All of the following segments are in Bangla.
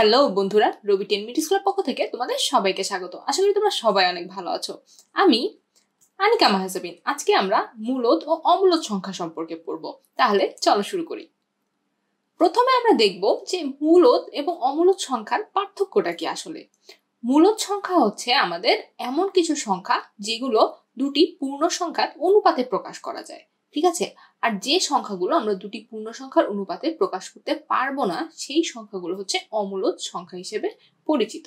হ্যালো বন্ধুরা, রবি 10 মিনিট স্কুলের পক্ষ থেকে তোমাদের সবাইকে স্বাগত। আশা করি তোমরা সবাই অনেক ভালো আছো। আমি আনিকা মাহজাবিন। আজকে আমরা মূলদ ও অমূলদ সংখ্যা সম্পর্কে পড়ব। তাহলে চলো শুরু করি। প্রথমে আমরা দেখব যে মূলদ এবং অমূলদ সংখ্যার পার্থক্যটা কি আসলে। মূলদ সংখ্যা হচ্ছে আমাদের এমন কিছু সংখ্যা যেগুলো দুটি পূর্ণ সংখ্যার অনুপাতে প্রকাশ করা যায়, ঠিক আছে। আর যে সংখ্যাগুলো আমরা দুটি পূর্ণ সংখ্যার অনুপাতে প্রকাশ করতে পারবো না, সেই সংখ্যাগুলো হচ্ছে অমূলদ সংখ্যা হিসেবে পরিচিত।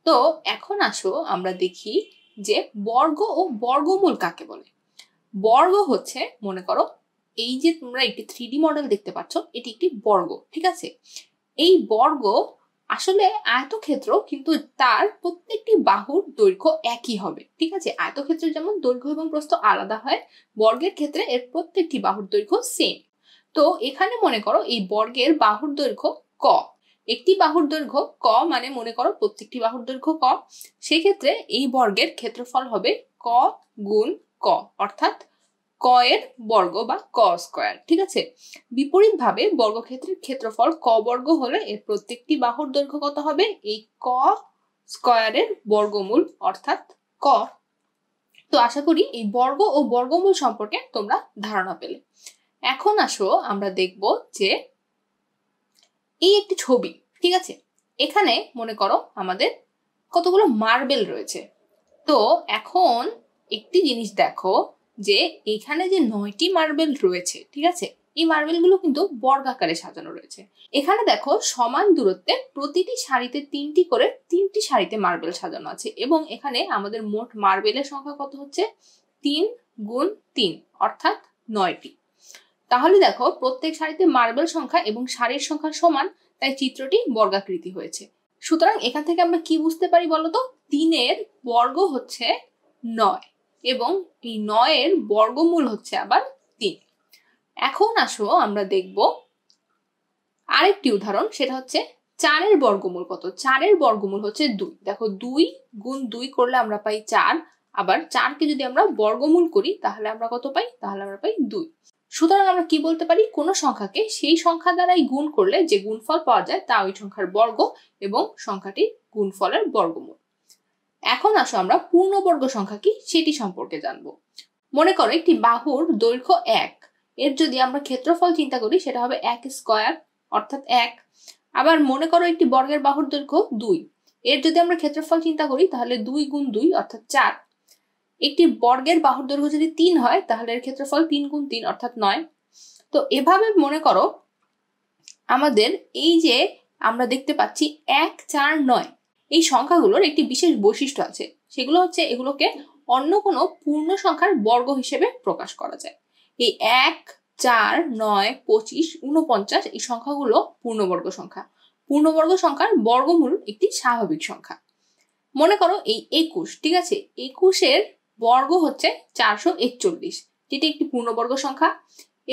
তো এখন আসো আমরা দেখি যে বর্গ ও বর্গমূল কাকে বলে। বর্গ হচ্ছে, মনে করো এই যে তোমরা একটি 3D মডেল দেখতে পাচ্ছ, এটি একটি বর্গ, ঠিক আছে। এই বর্গ আসলে আয়তক্ষেত্র, কিন্তু তার প্রত্যেকটি বাহুর দৈর্ঘ্য একই হবে, ঠিক আছে। আয়তক্ষেত্রের যেমন দৈর্ঘ্য এবং প্রস্থ আলাদা হয়, বর্গের ক্ষেত্রে এর প্রত্যেকটি বাহুর দৈর্ঘ্য সেম। তো এখানে মনে করো এই বর্গের বাহুর দৈর্ঘ্য ক, একটি বাহুর দৈর্ঘ্য ক মানে মনে করো প্রত্যেকটি বাহুর দৈর্ঘ্য ক, সেক্ষেত্রে এই বর্গের ক্ষেত্রফল হবে ক গুণ ক, অর্থাৎ ক এর বর্গ বা ক স্কয়ার, ঠিক আছে। বিপরীত ভাবে বর্গক্ষেত্রের ক্ষেত্রফল ক বর্গ হলে এর প্রত্যেকটি বাহুর দৈর্ঘ্য কত হবে? এই ক স্কয়ারের বর্গমূল, অর্থাৎ ক। তো আশা করি এই বর্গ ও বর্গমূল সম্পর্কে তোমরা ধারণা পেলে। এখন আসো আমরা দেখব যে এই একটি ছবি, ঠিক আছে। এখানে মনে করো আমাদের কতগুলো মার্বেল রয়েছে। তো এখন একটি জিনিস দেখো যে এখানে যে 9টি মার্বেল রয়েছে, ঠিক আছে, এই মার্বেলগুলো কিন্তু বর্গাকারে সাজানো রয়েছে। এখানে দেখো সমান দূরত্বে প্রতিটি সারিতে 3টি করে 3টি সারিতে মার্বেল সাজানো আছে, এবং এখানে আমাদের মোট মার্বেলের সংখ্যা কত হচ্ছে? 3 গুণ 3, অর্থাৎ 9টি। তাহলে দেখো প্রত্যেক সারিতে মার্বেল সংখ্যা এবং সারির সংখ্যা সমান, তাই চিত্রটি বর্গাকৃতি হয়েছে। সুতরাং এখান থেকে আমরা কি বুঝতে পারি বলতো? 3 এর বর্গ হচ্ছে 9 এবং এই 9 এর বর্গমূল হচ্ছে আবার 3। এখন আসো আমরা দেখব আরেকটি উদাহরণ, সেটা হচ্ছে 4 এর বর্গমূল কত। 4 এর বর্গমূল হচ্ছে 2। দেখো 2 গুণ 2 করলে আমরা পাই 4, আবার 4 কে যদি আমরা বর্গমূল করি তাহলে আমরা কত পাই? তাহলে আমরা পাই 2। সুতরাং আমরা কি বলতে পারি? কোনো সংখ্যাকে সেই সংখ্যা দ্বারাই গুণ করলে যে গুণফল পাওয়া যায় তা ওই সংখ্যার বর্গ এবং সংখ্যাটির গুণফলের বর্গমূল। এখন আসো আমরা পূর্ণবর্গ সংখ্যা কি সেটি সম্পর্কে জানবো। মনে করো একটি বাহুর দৈর্ঘ্য 1, এর যদি আমরা ক্ষেত্রফল চিন্তা করি সেটা হবে 1 স্কয়ার, অর্থাৎ 1। আবার মনে করো একটি বর্গের বাহুর দৈর্ঘ্য 2, এর যদি আমরা ক্ষেত্রফল চিন্তা করি তাহলে 2 গুণ 2, অর্থাৎ 4। একটি বর্গের বাহুর দৈর্ঘ্য যদি 3 হয় তাহলে এর ক্ষেত্রফল 3 গুণ 3, অর্থাৎ 9। তো এভাবে মনে করো আমাদের এই যে আমরা দেখতে পাচ্ছি 1, 4, 9 এই সংখ্যাগুলোর একটি বিশেষ বৈশিষ্ট্য আছে, সেগুলো হচ্ছে এগুলোকে অন্য কোনো পূর্ণ সংখ্যার বর্গ হিসেবে প্রকাশ করা যায়। এই 1, 4, 9, 25, 49 এই সংখ্যাগুলো পূর্ণবর্গ সংখ্যা। পূর্ণবর্গ সংখ্যার বর্গমূল একটি স্বাভাবিক সংখ্যা। মনে করো এই 21, ঠিক আছে, 21 এর বর্গ হচ্ছে 441, যেটি একটি পূর্ণবর্গ সংখ্যা,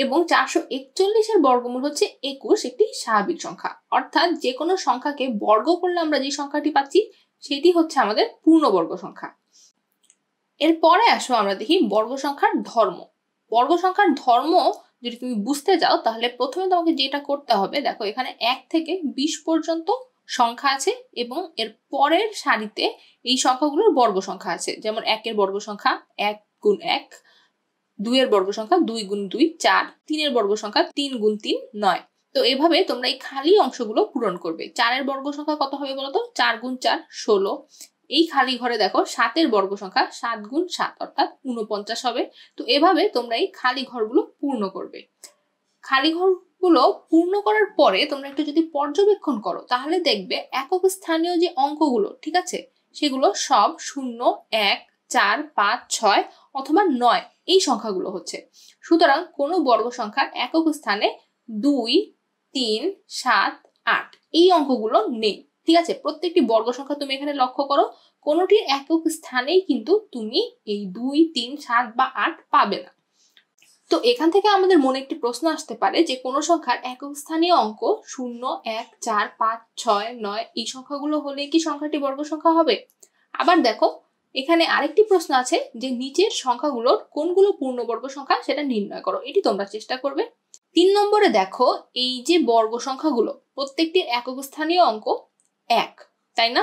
এবং 441 এর বর্গমূল হচ্ছে 21, একটি স্বাভাবিক সংখ্যা। অর্থাৎ যে কোনো সংখ্যাকে বর্গ করলে আমরা যে সংখ্যাটি পাচ্ছি সেটি হচ্ছে আমাদের পূর্ণবর্গ সংখ্যা। এরপরে আসো আমরা দেখি বর্গ সংখ্যার ধর্ম। বর্গ সংখ্যার ধর্ম যদি তুমি বুঝতে যাও তাহলে প্রথমে তোমাকে যেটা করতে হবে, দেখো এখানে 1 থেকে 20 পর্যন্ত সংখ্যা আছে এবং এর পরের সারিতে এই সংখ্যাগুলোর বর্গ সংখ্যা আছে। যেমন 1 এর বর্গ সংখ্যা 1 গুণ 1, 2 এর বর্গ সংখ্যা 2 গুণ 2 4, 3 এর বর্গ সংখ্যা 3 গুণ 3 9। তো এভাবে তোমরা এই খালি অংশগুলো পূরণ করবে। 4 এর বর্গ সংখ্যা কত হবে বলতো? 4 গুণ 4 16। এই খালি ঘরে দেখো 7 এর বর্গ সংখ্যা 7 গুণ 7, অর্থাৎ 49 হবে। তো এভাবে তোমরা এই খালি ঘরগুলো পূর্ণ করবে। খালি ঘরগুলো পূর্ণ করার পরে তোমরা একটু যদি পর্যবেক্ষণ করো তাহলে দেখবে একক স্থানীয় যে অঙ্কগুলো, ঠিক আছে, সেগুলো সব 0, 1, 4, 5, 6 অথবা 9 এই সংখ্যাগুলো হচ্ছে। সুতরাং কোনো বর্গ সংখ্যার একক স্থানে 2, 3, 7, 8 এই অঙ্কগুলো নেই, ঠিক আছে। প্রত্যেকটি বর্গ সংখ্যা তুমি এখানে লক্ষ্য করো, কোনোটির একক স্থানেই কিন্তু তুমি এই 2, 3, 7 বা 8 পাবে না। তো এখান থেকে আমাদের মনে একটি প্রশ্ন আসতে পারে যে কোনো সংখ্যার একক স্থানীয় অঙ্ক 0, 1, 4, 5, 6, 9 এই সংখ্যাগুলো হলে কি সংখ্যাটি বর্গ সংখ্যা হবে? আবার দেখো এখানে আরেকটি প্রশ্ন আছে যে নিচের সংখ্যাগুলোর কোনগুলো পূর্ণবর্গ সংখ্যা সেটা নির্ণয় করো। এটি তোমরা চেষ্টা করবে। 3 নম্বরে দেখো এই যে বর্গ সংখ্যাগুলো প্রত্যেকটির একক স্থানীয় অঙ্ক 1, তাই না?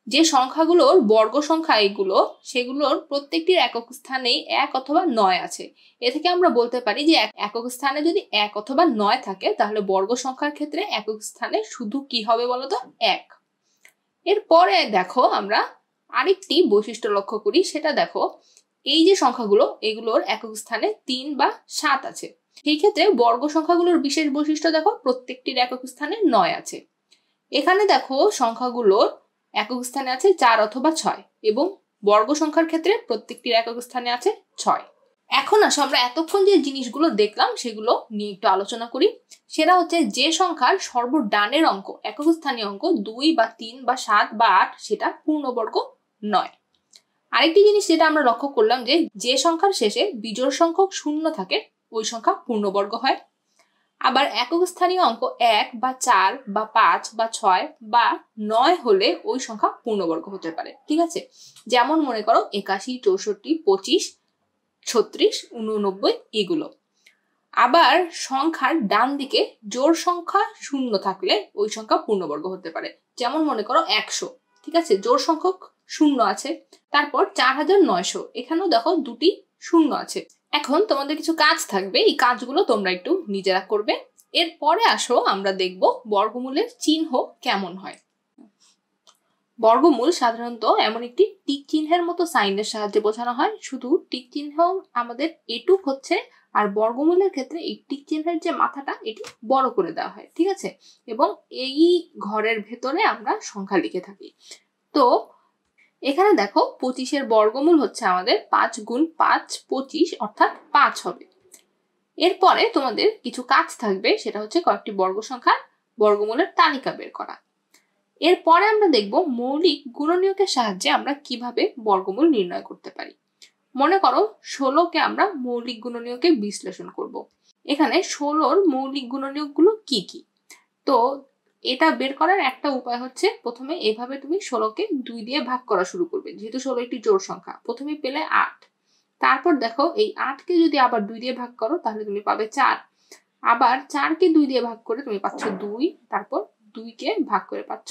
যে সংখ্যাগুলোর বর্গ সংখ্যা এগুলো, সেগুলোর প্রত্যেকটির একক স্থানেই 1 অথবা 9 আছে। এ থেকে আমরা বলতে পারি যে একক স্থানে যদি 1 অথবা 9 থাকে তাহলে বর্গ সংখ্যার ক্ষেত্রে একক স্থানে শুধু কি হবে বলতো? 1। এরপরে দেখো আমরা আরেকটি বৈশিষ্ট্য লক্ষ্য করি, সেটা দেখো এই যে সংখ্যাগুলো এগুলোর একক স্থানে 3 বা 7 আছে। সেই ক্ষেত্রে বর্গ সংখ্যাগুলোর বিশেষ বৈশিষ্ট্য দেখো প্রত্যেকটির একক স্থানে 9 আছে। এখানে দেখো সংখ্যাগুলোর একক স্থানে আছে 4 অথবা 6 এবং বর্গ সংখ্যার ক্ষেত্রে প্রত্যেকটির একক স্থানে আছে 6। এখন আসো আমরা এতক্ষণ যে জিনিসগুলো দেখলাম সেগুলো নিয়ে একটু আলোচনা করি। সেটা হচ্ছে যে সংখ্যার সর্বডানের অঙ্ক একক স্থানীয় অঙ্ক 2 বা 3 বা 7 বা 8 সেটা পূর্ণবর্গ নয়। আরেকটি জিনিস যেটা আমরা লক্ষ্য করলাম যে সংখ্যার শেষে বিজোড় সংখ্যক শূন্য থাকে ওই সংখ্যা পূর্ণবর্গ হয়। আবার একক স্থানীয় অঙ্ক 1 বা 4 বা 5 বা 6 বা 9 হলে ওই সংখ্যা পূর্ণবর্গ হতে পারে। ঠিক আছে, যেমন মনে করো 81, 64, 25, 36, 89 এগুলো। আবার সংখ্যার ডান দিকে জোড় সংখ্যা শূন্য থাকলে ওই সংখ্যা পূর্ণবর্গ হতে পারে। যেমন মনে করো 100, ঠিক আছে, জোড় সংখ্যক শূন্য আছে। তারপর 4900, এখানেও দেখো দুটি শূন্য আছে। এখন তোমাদের কিছু কাজ থাকবে, এই কাজগুলো তোমরা একটু নিজেরা করবে। এরপরে আসো আমরা দেখব বর্গমূলের চিহ্ন কেমন হয়। বর্গমূল সাধারণত এমন একটি টিক চিহ্নের মতো সাইনের সাহায্যে বোঝানো হয়। শুধু টিক চিহ্ন আমাদের এটুক হচ্ছে, আর বর্গমূলের ক্ষেত্রে এই টিক চিহ্নের যে মাথাটা এটি বড় করে দেওয়া হয়। ঠিক আছে, এবং এই ঘরের ভেতরে আমরা সংখ্যা লিখে থাকি। তো এখানে দেখো 25-এর বর্গমূল হচ্ছে আমাদের 5 গুণ 5 25 অর্থাৎ 5 হবে। এরপরে তোমাদের কিছু কাজ থাকবে, সেটা হচ্ছে কয়েকটি বর্গ সংখ্যার বর্গমূলের তালিকা বের করা। এরপরে আমরা দেখব মৌলিক গুণনীয়কের সাহায্যে আমরা কিভাবে বর্গমূল নির্ণয় করতে পারি। মনে করো 16কে আমরা মৌলিক গুণনীয়কে বিশ্লেষণ করব। এখানে 16-র মৌলিক গুণনীয়কগুলো কি কি? তো এটা বের করার একটা উপায় হচ্ছে প্রথমে এভাবে তুমি 16কে 2 দিয়ে ভাগ করা শুরু করবে। যেহেতু 16 একটি জোড় সংখ্যা, প্রথমে পেলে 8, তারপর দেখো এই 8কে যদি আবার 2 দিয়ে ভাগ করো তাহলে তুমি পাবে 4, আবার 4কে 2 দিয়ে ভাগ করে তুমি পাচ্ছ 2, তারপর 2কে ভাগ করে পাচ্ছ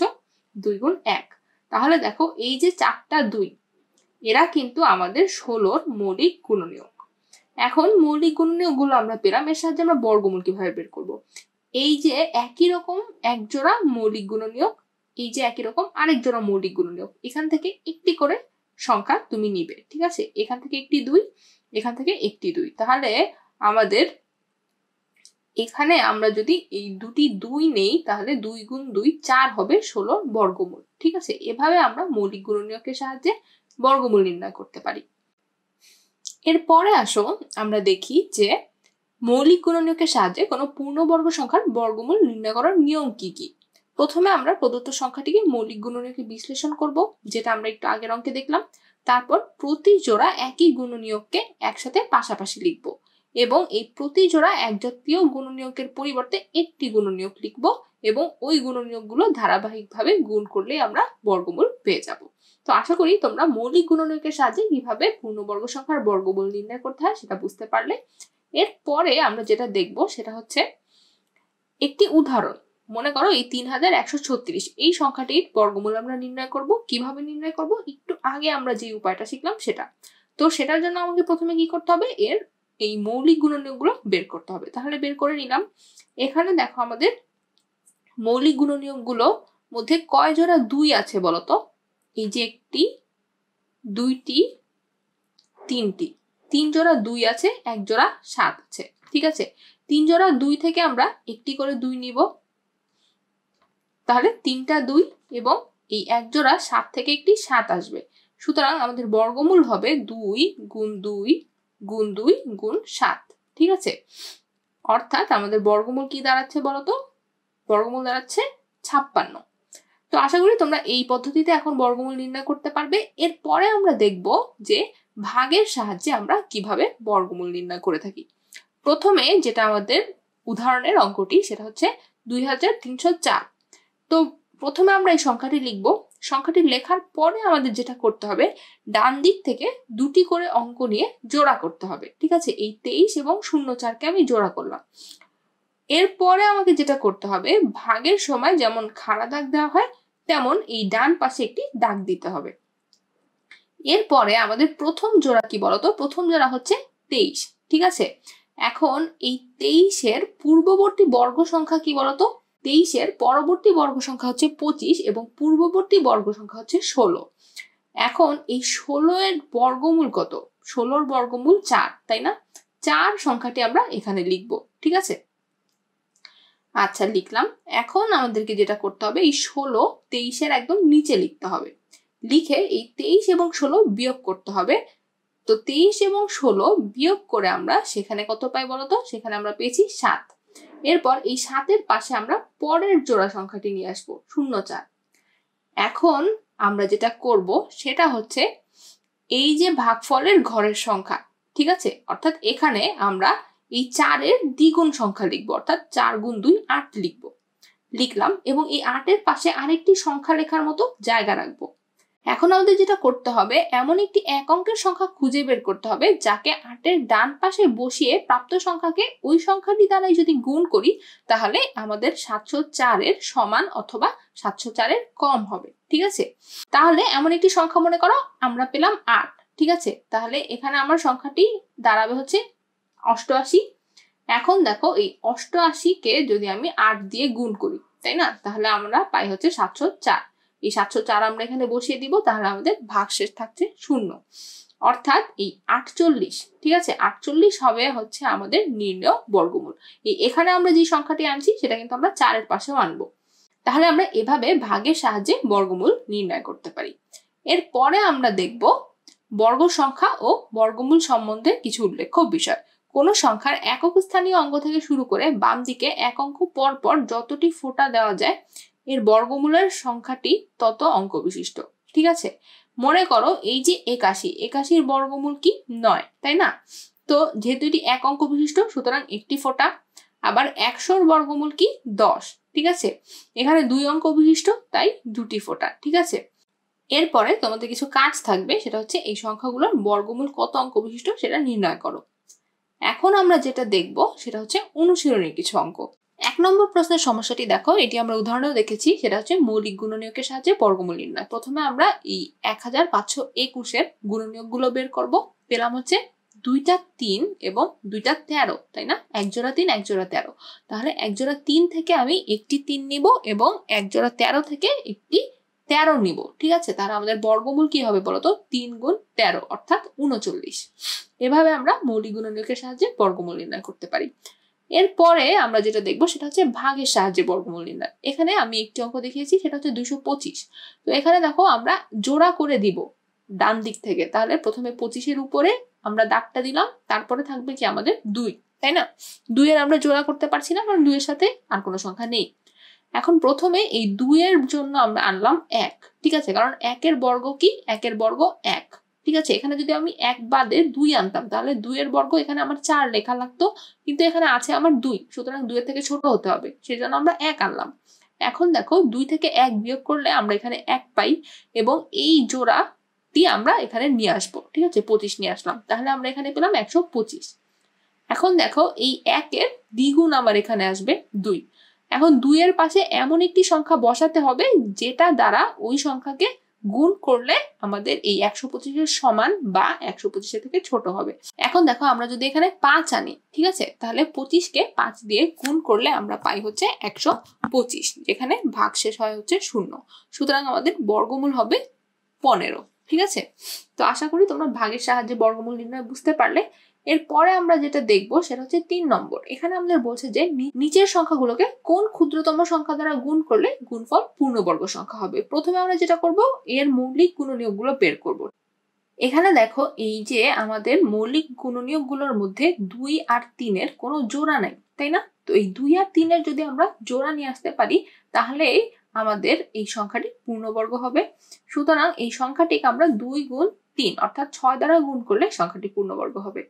2 গুণ 1। তাহলে দেখো এই যে 4টা 2 এরা কিন্তু আমাদের 16-র মৌলিক গুণনীয়ক। এখন মৌলিক গুণনীয়কগুলো আমরা পেলাম, এর সাহায্যে আমরা বর্গমূল কিভাবে বের করব। এই যে একই রকম এক জোড়া মৌলিক গুণনীয়ক, এই যে একই রকম আরেক জোড়া মৌলিক গুণনীয়ক, এখান থেকে একটি করে সংখ্যা তুমি নিবে। ঠিক আছে, এখান থেকে একটি 2, এখান থেকে একটি 2, তাহলে আমাদের এখানে আমরা যদি এই দুটি 2 নেই তাহলে 2 গুণ 2 4 হবে 16 বর্গমূল। ঠিক আছে, এভাবে আমরা মৌলিক গুণনীয়কের সাহায্যে বর্গমূল নির্ণয় করতে পারি। এরপরে আসো আমরা দেখি যে মৌলিক গুণনীয়কের সাহায্যে কোনো পূর্ণবর্গ সংখ্যার বর্গমূল নির্ণয় করার নিয়ম কি কি। প্রথমে আমরা প্রদত্ত সংখ্যাটিকে মৌলিক গুণনীয়কে বিশ্লেষণ করব, যেটা আমরা একটু আগের অঙ্কে দেখলাম। তারপর প্রতি জোড়া একই গুণনীয়ককে একসাথে পাশাপাশি লিখব এবং এই প্রতি জোড়া একজাতীয় গুণনীয়কের পরিবর্তে একটি গুণনীয়ক লিখব এবং ওই গুণনীয়কগুলো ধারাবাহিকভাবে গুণ করলে আমরা বর্গমূল পেয়ে যাব। তো আশা করি তোমরা মৌলিক গুণনীয়কের সাহায্যে কিভাবে পূর্ণবর্গ সংখ্যার বর্গমূল নির্ণয় করতে হয় সেটা বুঝতে পারলে। এরপরে আমরা যেটা দেখব সেটা হচ্ছে একটি উদাহরণ। মনে করো এই 3136 এই সংখ্যাটির বর্গমূল আমরা নির্ণয় করব। কিভাবে নির্ণয় করব? একটু আগে আমরা যে উপায়টা শিখলাম সেটা। তো সেটার জন্য আমাকে প্রথমে কি করতে হবে, এর এই মৌলিক গুণনীয়কগুলো বের করতে হবে। তাহলে বের করে নিলাম। এখানে দেখো আমাদের মৌলিক গুণনীয়কগুলো মধ্যে কয় জোড়া 2 আছে বলতো? এই যে একটি, দুইটি, তিনটি, 3 জোড়া 2 আছে, 1 জোড়া 7 আছে। ঠিক আছে, 3 জোড়া 2 থেকে আমরা একটি করে 2 নিব, তাহলে 3টা 2 এবং এই 1 জোড়া 7 থেকে একটি 7 আসবে। সুতরাং আমাদের বর্গমূল হবে 2 গুণ 2 গুণ 2 গুণ 7। ঠিক আছে, অর্থাৎ আমাদের বর্গমূল কি দাঁড়াচ্ছে বলতো? বর্গমূল দাঁড়াচ্ছে 56। তো আশা করি তোমরা এই পদ্ধতিতে এখন বর্গমূল নির্ণয় করতে পারবে। এরপরে আমরা দেখব যে ভাগের সাহায্যে আমরা কিভাবে বর্গমূল নির্ণয় করে থাকি। প্রথমে যেটা আমাদের উদাহরণের অঙ্কটি সেটা হচ্ছে 2304। তো প্রথমে আমরা এই সংখ্যাটি লিখব। সংখ্যাটি লেখার পরে আমাদের যেটা করতে হবে, ডান দিক থেকে দুটি করে অঙ্ক নিয়ে জোড়া করতে হবে। ঠিক আছে, এই 23 এবং 04কে আমি জোড়া করলাম। এরপরে আমাকে যেটা করতে হবে, ভাগের সময় যেমন খাড়া দাগ দেওয়া হয় তেমন এই ডান পাশে একটি দাগ দিতে হবে। এরপরে আমাদের প্রথম জোড়া কি বলতো? প্রথম জোড়া হচ্ছে 23, ঠিক আছে। এখন এই 23-এর পূর্ববর্তী বর্গ সংখ্যা কি বলতো? 23-এর পরবর্তী বর্গ সংখ্যা হচ্ছে 25 এবং পূর্ববর্তী বর্গ সংখ্যা হচ্ছে 16। এখন এই 16-এর বর্গমূল কত? 16-র বর্গমূল 4, তাই না? 4 সংখ্যাটি আমরা এখানে লিখব, ঠিক আছে। আচ্ছা, লিখলাম। এখন আমাদেরকে যেটা করতে হবে, এই 16 23-এর একদম নিচে লিখতে হবে। লিখে এই 23 এবং 16 বিয়োগ করতে হবে। তো 23 এবং 16 বিয়োগ করে আমরা সেখানে কত পাই বলতো? সেখানে আমরা পেয়েছি 7। এরপর এই 7-এর পাশে আমরা পরের জোড়া সংখ্যাটি নিয়ে আসবো, 04। এখন আমরা যেটা করব সেটা হচ্ছে এই যে ভাগফলের ঘরের সংখ্যা, ঠিক আছে, অর্থাৎ এখানে আমরা এই 4-এর দ্বিগুণ সংখ্যা লিখবো, অর্থাৎ 4 গুণ 2 8 লিখবো। লিখলাম এবং এই 8-এর পাশে আরেকটি সংখ্যা লেখার মতো জায়গা রাখবো। এখন আমাদের যেটা করতে হবে, এমন একটি এক অঙ্কের সংখ্যা খুঁজে বের করতে হবে যাকে 8-এর ডান পাশে বসিয়ে প্রাপ্ত সংখ্যাকে ওই সংখ্যাটি দ্বারাই যদি গুণ করি তাহলে আমাদের 704-এর সমান অথবা 704-এর কম হবে, ঠিক আছে। তাহলে এমন একটি সংখ্যা মনে করো আমরা পেলাম 8, ঠিক আছে। তাহলে এখানে আমার সংখ্যাটি দাঁড়াবে হচ্ছে 88। এখন দেখো এই 88-কে যদি আমি 8 দিয়ে গুণ করি, তাই না, তাহলে আমরা পাই হচ্ছে 704। এই 704 আমরা এখানে বসিয়ে দিব, তাহলে আমাদের ভাগশেষ থাকছে 0, অর্থাৎ এই 48, ঠিক আছে। 48 হবে হচ্ছে আমাদের নির্ণেয় বর্গমূল। এখানে আমরা যে সংখ্যাটি আনছি সেটা কিন্তু আমরা 4-এর পাশেও আনবো। তাহলে আমরা এভাবে ভাগের সাহায্যে বর্গমূল নির্ণয় করতে পারি। এরপরে আমরা দেখব বর্গ সংখ্যা ও বর্গমূল সম্বন্ধে কিছু উল্লেখ্য বিষয়। কোন সংখ্যার একক স্থানীয় অঙ্ক থেকে শুরু করে বাম দিকে এক অঙ্ক পর পর যতটি ফোঁটা দেওয়া যায় এর বর্গমূলের সংখ্যাটি তত অঙ্ক বিশিষ্ট, ঠিক আছে। মনে করো এই যে 81-এর বর্গমূল কি 9, তাই না। তো যেহেতু এটি এক অঙ্ক বিশিষ্ট সুতরাং একটি ফোঁটা। আবার 100-র বর্গমূল কি 10, ঠিক আছে। এখানে 2 অঙ্ক বিশিষ্ট, তাই 2টি ফোঁটা, ঠিক আছে। এরপরে তোমাদের কিছু কাজ থাকবে, সেটা হচ্ছে এই সংখ্যাগুলোর বর্গমূল কত অঙ্ক বিশিষ্ট সেটা নির্ণয় করো। এখন আমরা যেটা দেখব সেটা হচ্ছে অনুশীলনের কিছু অঙ্ক। 1 নম্বর প্রশ্নের সমস্যাটি দেখো, এটি আমরা উদাহরণেও দেখেছি, সেটা হচ্ছে মৌলিক গুণনীয়কের সাহায্যে বর্গমূল নির্ণয়। প্রথমে আমরা এই 1521-এর গুণনীয়কগুলো বের করব। পেলাম হচ্ছে 2টা 3 এবং 2টা 13, তাই না। 1 জোড়া 3 1 জোড়া 13। তাহলে 1 জোড়া 3 থেকে আমি একটি 3 নিব এবং 1 জোড়া 13 থেকে একটি 13 নিব, ঠিক আছে। তাহলে আমাদের বর্গমূল কি হবে বলতো? 3 গুণ 13 অর্থাৎ 39। এভাবে আমরা মৌলিক গুণনীয়কের সাহায্যে বর্গমূল নির্ণয় করতে পারি। এরপরে আমরা যেটা দেখবো সেটা হচ্ছে ভাগের সাহায্যে বর্গমূল নির্ণয়। এখানে আমি একটি অঙ্ক দেখিয়েছি, সেটা হচ্ছে 225। তো এখানে দেখো আমরা জোড়া করে দিব ডান দিক থেকে। তাহলে প্রথমে 25-এর উপরে আমরা দাগটা দিলাম, তারপরে থাকবে কি আমাদের 2, তাই না। 2-এর আমরা জোড়া করতে পারছি না কারণ 2-এর সাথে আর কোনো সংখ্যা নেই। এখন প্রথমে এই 2-এর জন্য আমরা আনলাম 1, ঠিক আছে, কারণ 1-এর বর্গ কি? 1-এর বর্গ 1, ঠিক আছে। এখানে যদি আমি 1 বাদে 2 আনতাম তাহলে 2-এর বর্গ এখানে আমার 4 লেখা লাগতো, কিন্তু এখানে আছে আমার 2, সুতরাং 2-এর থেকে ছোট হতে হবে, সেজন্য আমরা 1 আনলাম। এখন দেখো 2 থেকে 1 বিয়োগ করলে আমরা এখানে 1 পাই এবং এই জোড়াটি আমরা এখানে নিয়ে আসবো, ঠিক আছে। 25 নিয়ে আসলাম, তাহলে আমরা এখানে পেলাম 125। এখন দেখো এই 1-এর দ্বিগুণ আমার এখানে আসবে 2। এখন 2-এর পাশে এমন একটি সংখ্যা বসাতে হবে যেটা দ্বারা ওই সংখ্যাকে গুণ করলে আমাদের এই 125-এর সমান বা 125-এর থেকে ছোট হবে। এখন দেখো আমরা যদি এখানে 5 আনি, ঠিক আছে, তাহলে 25-কে 5 দিয়ে গুণ করলে আমরা পাই হচ্ছে 125, যেখানে ভাগশেষ হয় হচ্ছে 0। সুতরাং আমাদের বর্গমূল হবে 15, ঠিক আছে। তো আশা করি তোমরা ভাগের সাহায্যে বর্গমূল নির্ণয় বুঝতে পারলে। এরপরে আমরা যেটা দেখবো সেটা হচ্ছে 3 নম্বর। এখানে আমাদের বলছে যে নিচের সংখ্যাগুলোকে কোন ক্ষুদ্রতম সংখ্যা দ্বারা গুণ করলে গুণফল পূর্ণবর্গ সংখ্যা হবে। প্রথমে আমরা যেটা করব, এর মৌলিক গুণনীয়কগুলো বের করব। এখানে দেখো এই যে আমাদের মৌলিক গুণনীয়কগুলোর মধ্যে 2 আর 3-এর কোনো জোড়া নাই, তাই না। তো এই 2 আর 3-এর যদি আমরা জোড়া নিয়ে আসতে পারি তাহলে আমাদের এই সংখ্যাটি পূর্ণবর্গ হবে। সুতরাং এই সংখ্যাটিকে আমরা 2 গুণ 3 অর্থাৎ 6 দ্বারা গুণ করলে সংখ্যাটি পূর্ণবর্গ হবে।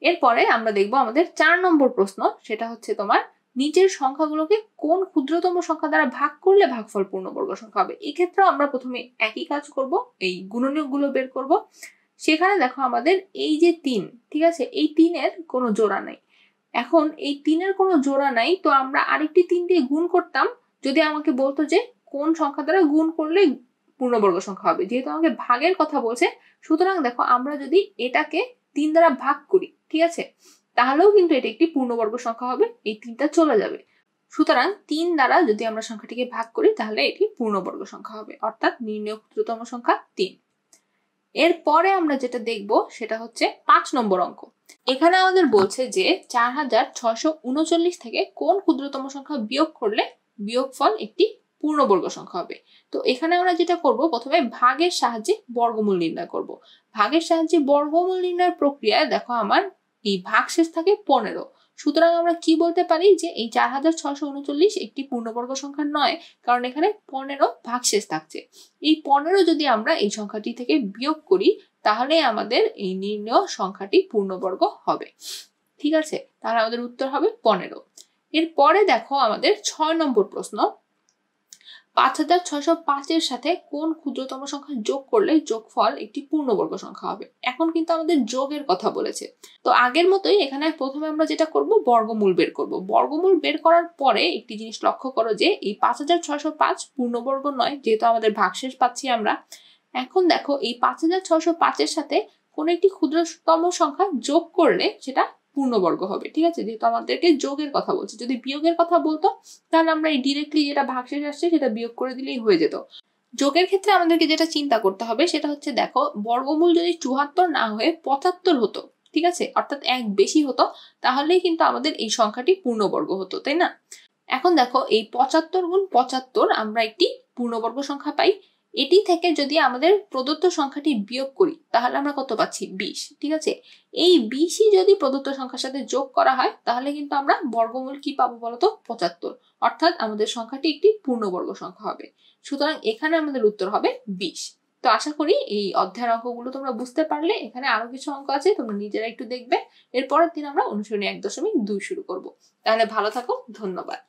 এরপরে আমরা দেখব আমাদের 4 নম্বর প্রশ্ন, সেটা হচ্ছে তোমার নিচের সংখ্যাগুলোকে কোন ক্ষুদ্রতম সংখ্যা দ্বারা ভাগ করলে ভাগফল পূর্ণবর্গ সংখ্যা হবে। এই ক্ষেত্রে আমরা প্রথমে একই কাজ করব, এই গুণনীয়কগুলো বের করব। সেখানে দেখো আমাদের এই যে 3, ঠিক আছে, এই 3-এর কোনো জোড়া নাই। এখন এই 3-এর কোনো জোড়া নাই, তো আমরা আরেকটি 3 দিয়ে গুণ করতাম যদি আমাকে বলতো যে কোন সংখ্যা দ্বারা গুণ করলে পূর্ণবর্গ সংখ্যা হবে। যেহেতু আমাকে ভাগের কথা বলছে, সুতরাং দেখো আমরা যদি এটাকে 3 দ্বারা ভাগ করি, ঠিক আছে, তাহলেও কিন্তু এটা একটি পূর্ণবর্গ সংখ্যা হবে, এই 3টা চলে যাবে। সুতরাং 3 দ্বারা যদি আমরা সংখ্যাটিকে ভাগ করি তাহলে এটি পূর্ণবর্গ সংখ্যা হবে, অর্থাৎ নির্ণয় ক্ষুদ্রতম সংখ্যা 3। এরপরে আমরা যেটা দেখব সেটা হচ্ছে 5 নম্বর অঙ্ক। এখানে আমাদের বলছে যে 4639 থেকে কোন ক্ষুদ্রতম সংখ্যা বিয়োগ করলে বিয়োগফল একটি পূর্ণবর্গ সংখ্যা হবে। তো এখানে আমরা যেটা করব, প্রথমে ভাগের সাহায্যে বর্গমূল নির্ণয় করব। ভাগের সাহায্যে বর্গমূল নির্ণয়ের প্রক্রিয়ায় দেখো আমার এই ভাগশেষ থাকে 15। সুতরাং আমরা কি বলতে পারি যে এই 4639 একটি পূর্ণবর্গ সংখ্যা নয়, কারণ এখানে 15 ভাগশেষ থাকছে। এই 15 যদি আমরা এই সংখ্যাটি থেকে বিয়োগ করি তাহলে আমাদের এই নির্ণয় সংখ্যাটি পূর্ণবর্গ হবে। ঠিক আছে, তাহলে আমাদের উত্তর হবে 15। এরপরে দেখো আমাদের 6 নম্বর প্রশ্ন, 5605 এর সাথে কোন ক্ষুদ্রতম সংখ্যা যোগ করলে যোগফল একটি পূর্ণবর্গ সংখ্যা হবে। এখন কিন্তু আমাদের যোগের কথা বলেছে, তো আগের মতোই এখানে প্রথমে আমরা যেটা করব, বর্গমূল বের করব। বর্গমূল বের করার পরে একটি জিনিস লক্ষ্য করো যে এই 5605 পূর্ণবর্গ নয়, যেহেতু আমাদের ভাগশেষ পাচ্ছি আমরা। এখন দেখো এই 5605 এর সাথে কোন একটি ক্ষুদ্রতম সংখ্যা যোগ করলে সেটা পূর্ণবর্গ হবে। ঠিক আছে, যেহেতু আমাদেরকে যোগের কথা বলছে, যদি বিয়োগের কথা বলতো তাহলে আমরা এই ডিরেক্টলি যেটা ভাগশেষ আসছে সেটা বিয়োগ করে দিলেই হয়ে যেত। যোগের ক্ষেত্রে আমাদেরকে যেটা চিন্তা করতে হবে সেটা হচ্ছে, দেখো বর্গমূল যদি 74 না হয়ে 75 হতো, ঠিক আছে, অর্থাৎ 1 বেশি হতো, তাহলেই কিন্তু আমাদের এই সংখ্যাটি পূর্ণবর্গ হতো, তাই না? এখন দেখো এই 75 গুণ 75 আমরা একটি পূর্ণবর্গ সংখ্যা পাই। এটি থেকে যদি আমাদের প্রদত্ত সংখ্যাটি বিয়োগ করি তাহলে আমরা কত পাচ্ছি, 20। ঠিক আছে, এই 20ই যদি প্রদত্ত সংখ্যার সাথে যোগ করা হয় তাহলে কিন্তু আমরা বর্গমূল কি পাবো বলতো, 75, অর্থাৎ আমাদের সংখ্যাটি একটি পূর্ণবর্গ সংখ্যা হবে। সুতরাং এখানে আমাদের উত্তর হবে 20। তো আশা করি এই অধ্যায়ের অঙ্কগুলো তোমরা বুঝতে পারলে। এখানে আরো কিছু অঙ্ক আছে, তোমরা নিজেরা একটু দেখবে। এরপরের দিন আমরা অনুশীলনী 1.2 শুরু করব। তাহলে ভালো থাকো, ধন্যবাদ।